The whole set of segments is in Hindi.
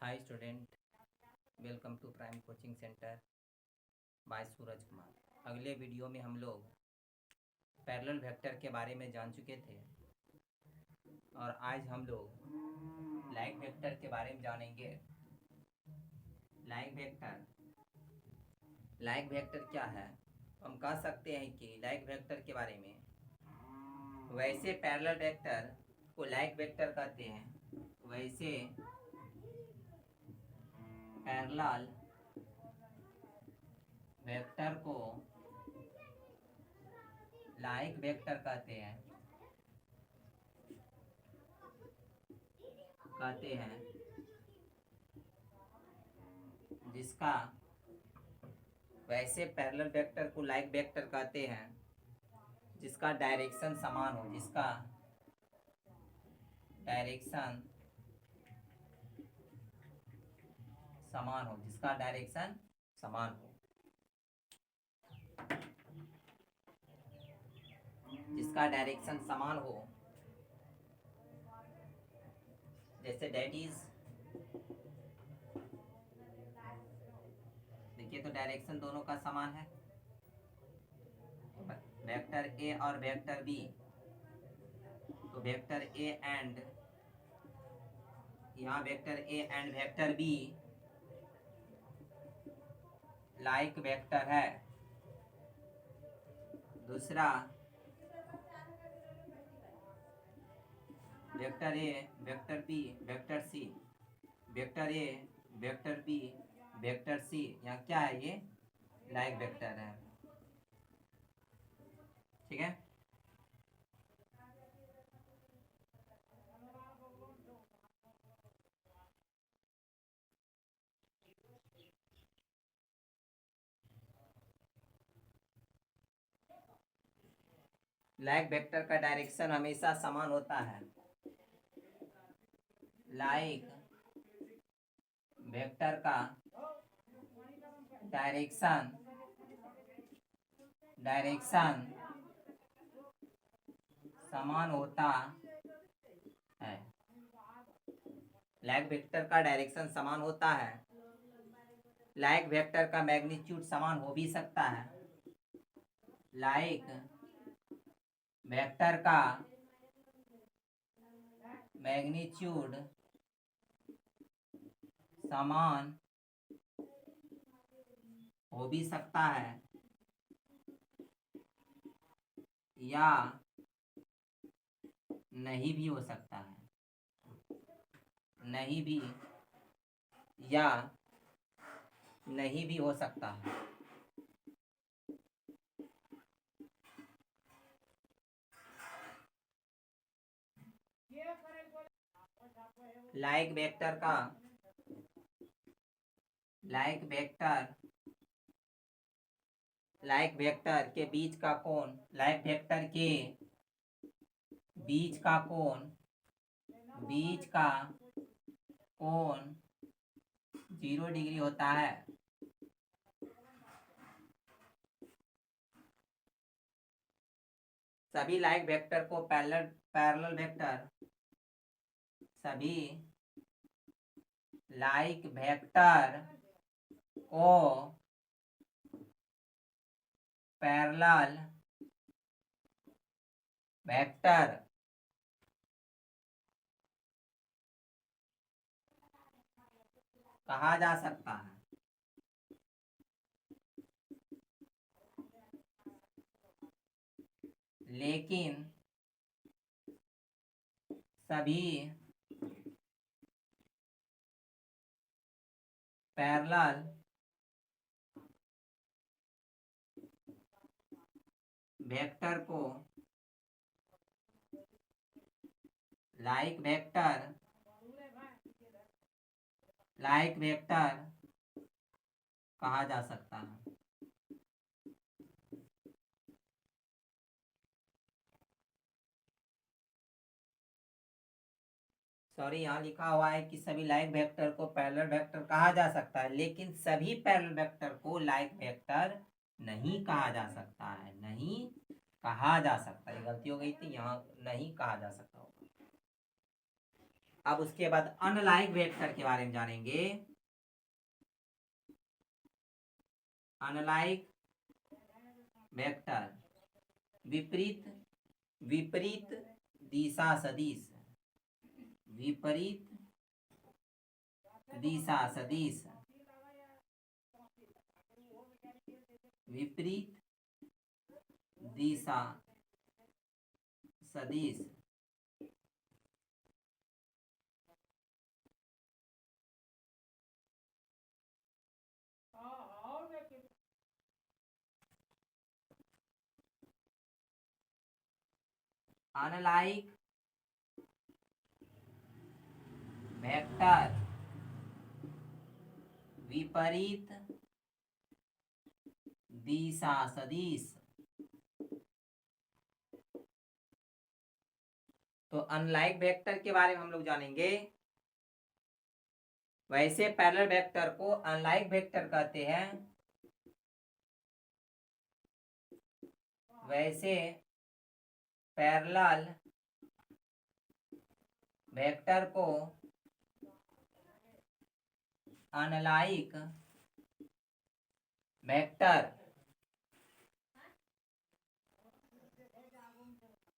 Hi student, welcome to prime coaching centre by Suraj Kumar. अगले वीडियो में हम लोग पैरेलल वेक्टर के बारे में जान चुके थे और आज हम लोग लाइक वेक्टर के बारे में जानेंगे। लाइक वेक्टर क्या है? हम कह सकते हैं कि लाइक वेक्टर के बारे में, वैसे पैरेलल वेक्टर को लाइक वेक्टर कहते हैं, वैसे पैरेलल वेक्टर को लाइक वेक्टर कहते हैं जिसका वैसे पैरेलल वेक्टर को लाइक वेक्टर कहते हैं जिसका डायरेक्शन समान हो, जिसका डायरेक्शन समान हो, जैसे डेट इज, देखिए तो डायरेक्शन दोनों का समान है। वेक्टर ए और वेक्टर बी, तो वेक्टर ए एंड, यहाँ vector a and vector b like vector है। दूसरा, vector a vector b vector c, vector a vector b vector c, यहाँ क्या है? ये लाइक वेक्टर है। ठीक है। लाइक वेक्टर का डायरेक्शन हमेशा समान होता है। लाइक वेक्टर का डायरेक्शन समान होता है। लाइक वेक्टर का डायरेक्शन समान होता है। लाइक वेक्टर का मैग्नीट्यूड समान हो भी सकता है। लाइक वेक्टर का मैग्नीट्यूड समान हो भी सकता है या नहीं भी हो सकता है। नहीं भी हो सकता है। लाइक वेक्टर के बीच का कोण, लाइक वेक्टर के बीच का कोण 0 डिग्री होता है। सभी लाइक वेक्टर को पैरेलल वेक्टर को पैरेलल वेक्टर कहा जा सकता है। लेकिन सभी पैरेलल वेक्टर को लाइक वेक्टर कहा जा सकता है। सॉरी, यहाँ लिखा हुआ है कि सभी लाइक वेक्टर को पैरेलल वेक्टर कहा जा सकता है, लेकिन सभी पैरेलल वेक्टर को लाइक वेक्टर नहीं कहा जा सकता है। नहीं कहा जा सकता, ये गलती हो गई थी, यहाँ नहीं कहा जा सकता होगा। अब उसके बाद अनलाइक वेक्टर के बारे में जानेंगे। अनलाइक वेक्टर विपरीत विपरीत दिशा सदिश, विपरीत दिशा सदिश, विपरीत दिशा सदिश। अनलाइक वेक्टर विपरीत दिशा सदिश। तो अनलाइक वेक्टर के बारे में हम लोग जानेंगे। वैसे पैरेलल वेक्टर को अनलाइक वेक्टर कहते हैं। वैसे पैरेलल वेक्टर को अनलाइक वेक्टर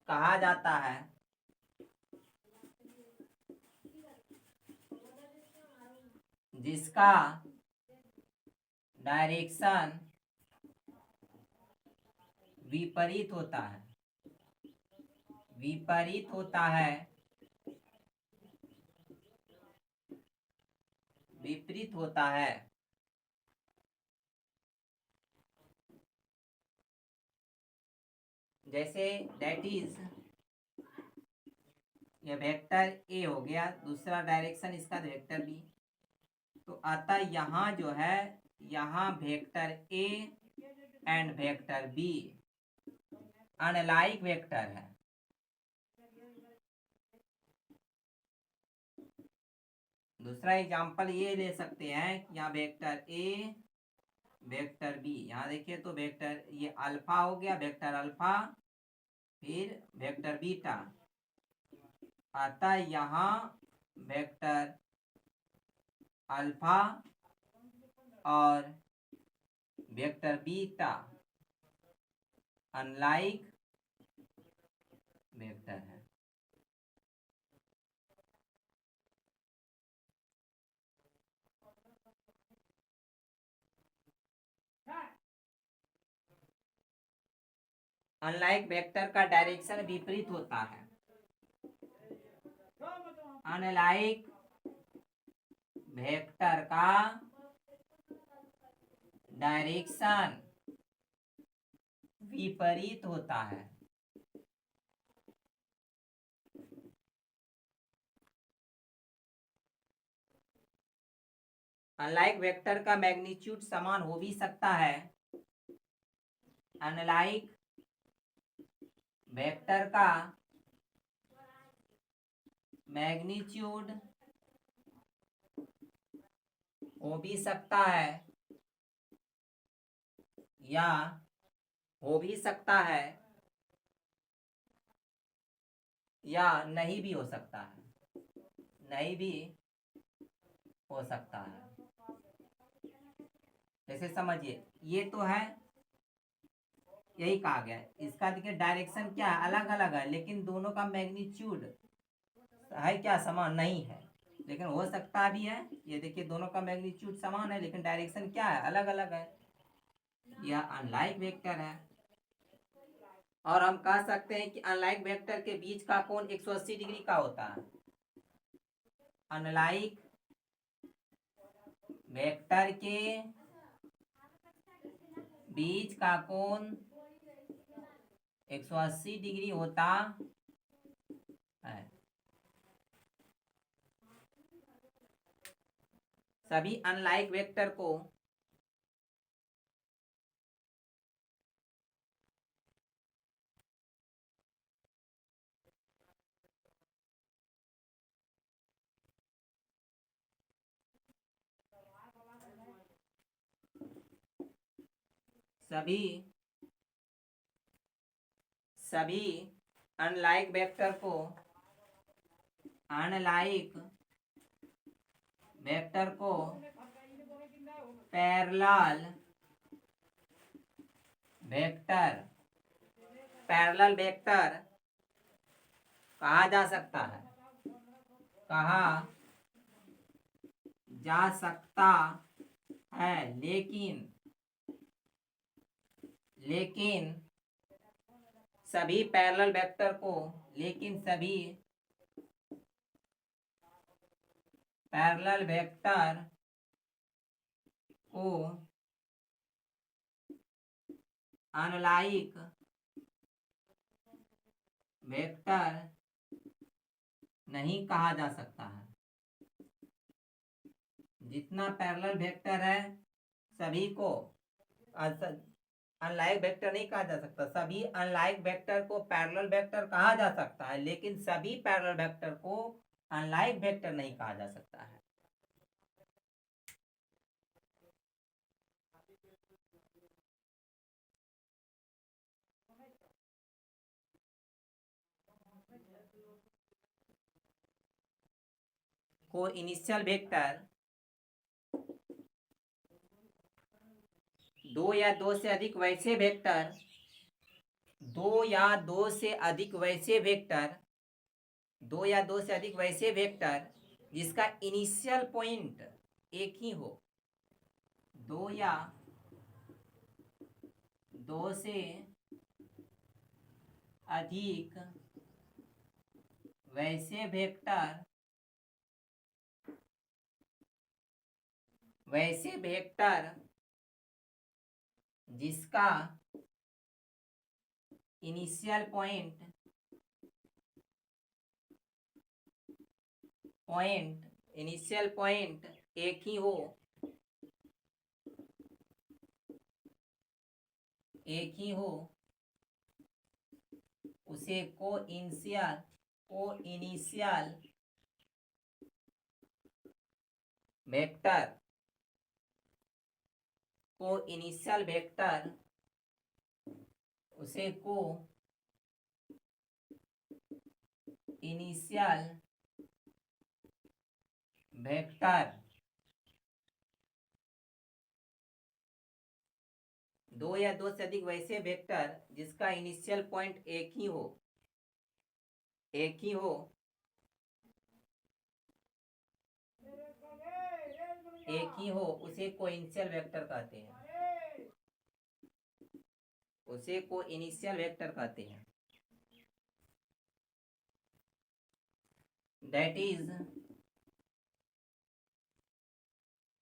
कहा जाता है। जिसका डायरेक्शन विपरीत होता है, विपरीत होता है, विपरीत होता है। जैसे दैट इज, ये वेक्टर ए हो गया, दूसरा डायरेक्शन इसका वेक्टर बी। तो अतः यहाँ जो है, यहाँ vector a and vector b unlike vector है। दूसरा एग्जांपल ये ले सकते हैं कि यहाँ वेक्टर ए वेक्टर बी, यहाँ देखिए तो वेक्टर ये अल्फा हो गया, वेक्टर अल्फा, फिर वेक्टर बीटा। अतः यहाँ वेक्टर अल्फा और वेक्टर बीटा अनलाइक वेक्टर है। अनलाइक वेक्टर का डायरेक्शन विपरीत होता है। अनलाइक वेक्टर का डायरेक्शन विपरीत होता है। अनलाइक वेक्टर का मैग्नीट्यूड समान हो भी सकता है। अनलाइक वेक्टर का मैग्नीट्यूड हो भी सकता है या हो भी सकता है या नहीं भी हो सकता है, नहीं भी हो सकता है। जैसे समझिए ये तो है, यही कहा गया है। इसका देखिए डायरेक्शन क्या है, अलग अलग है, लेकिन दोनों का मैग्नीट्यूड है क्या, समान नहीं है। लेकिन हो सकता भी है, ये देखिए दोनों का मैग्नीट्यूड समान है लेकिन डायरेक्शन क्या है, अलग अलग है। यह अनलाइक वेक्टर है। और हम कह सकते हैं कि अनलाइक वेक्टर के बीच का कोण 180 डिग्री का होता है। अनलाइक वेक्टर के बीच का कोण 180 डिग्री होता है। सभी अनलाइक वेक्टर को सभी सभी अनलाइक वेक्टर को अनलाइक वेक्टर को पैरेलल वेक्टर कहा जा सकता है, कहा जा सकता है, लेकिन सभी पैरेलल वेक्टर को अनलाइक वेक्टर नहीं कहा जा सकता है। जितना पैरेलल वेक्टर है सभी को अनलाइक वेक्टर नहीं कहा जा सकता। सभी अनलाइक वेक्टर को पैरेलल वेक्टर कहा जा सकता है, लेकिन सभी पैरेलल वेक्टर को अनलाइक वेक्टर नहीं कहा जा सकता है। को इनिशियल वेक्टर दो या दो से अधिक वैसे वेक्टर जिसका इनिशियल पॉइंट एक ही हो। दो या दो से अधिक वैसे वेक्टर जिसका इनिशियल पॉइंट एक ही हो उसे को इनिशियल वेक्टर दो या दो से अधिक वैसे वेक्टर जिसका इनिशियल पॉइंट एक ही हो उसे को इनिशियल वेक्टर कहते हैं। दैट इज,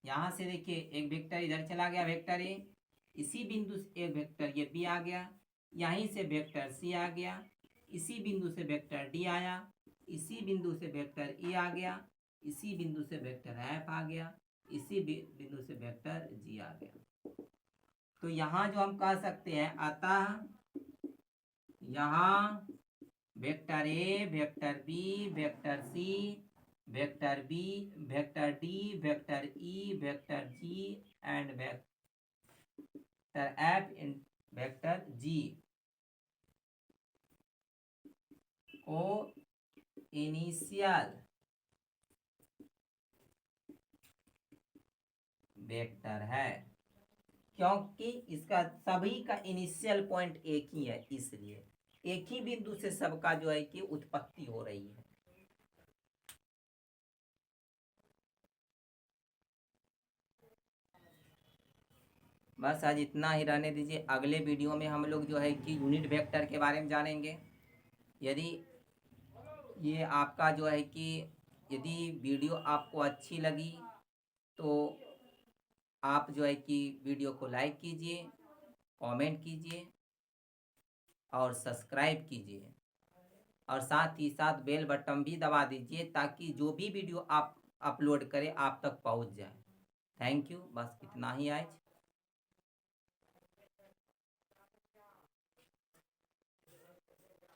यहां से देखिए एक वेक्टर इधर चला गया, वेक्टर ए, इसी बिंदु से एक वेक्टर ये बी आ गया, यहीं से वेक्टर सी आ गया, इसी बिंदु से वेक्टर डी आया, इसी बिंदु से वेक्टर ई आ गया, इसी बिंदु से वेक्टर एफ आ गया, इसी बिंदु से वेक्टर जी आ गया। तो यहाँ जो हम कह सकते हैं, अतः यहाँ vector a, vector b, vector c, vector b, vector d, vector e, vector g and vector f in vector g को इनिशियल वेक्टर है, क्योंकि इसका सभी का इनिशियल पॉइंट एक ही है, इसलिए एक ही बिंदु से सबका जो है कि उत्पत्ति हो रही है। बस आज इतना ही रहने दीजिए। अगले वीडियो में हम लोग जो है कि यूनिट वेक्टर के बारे में जानेंगे। यदि ये आपका जो है कि यदि वीडियो आपको अच्छी लगी तो आप जो है कि वीडियो को लाइक कीजिए, कमेंट कीजिए और सब्सक्राइब कीजिए, और साथ ही साथ बेल बटन भी दबा दीजिए ताकि जो भी वीडियो आप अपलोड करें आप तक पहुंच जाए। Thank you. बस इतना ही आज।